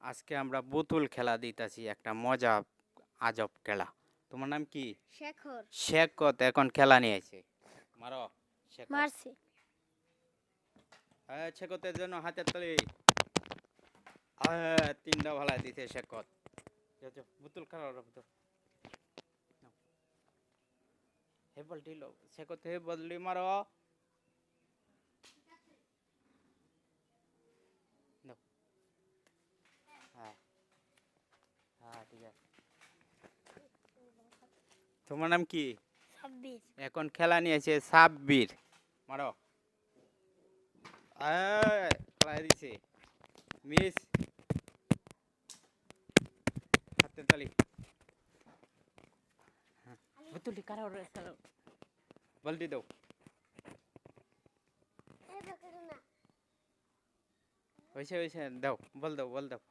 আজকে আমরা পুতুল খেলা দিতেছি, একটা মজা আজব খেলা। তোমার নাম কি? শেখর। শেখত এখন খেলা নিয়ে আইছে। মারো শেখত। মারছি। হ্যাঁ, শেখতের জন্য হাতের তালি। তিনটা ভালা দিতে শেখত। যাও, যাও, পুতুল খেলা ওরা পুতুল। নাও। হে বলটি লো, শেখত হে বললি মারো। নাও। হ্যাঁ, হ্যাঁ, ঠিক আছে। তোমার নাম কি? ছাব্বিশ। এখন খেলা নিয়েছে সাব্বির। মারো। খেলা দিছে। মিস। হাতের তালি। পুতুলটি কারা ওরা খেলো। বলটি দাও। হয়েছে হয়েছে, দাও বল দাও বল দাও।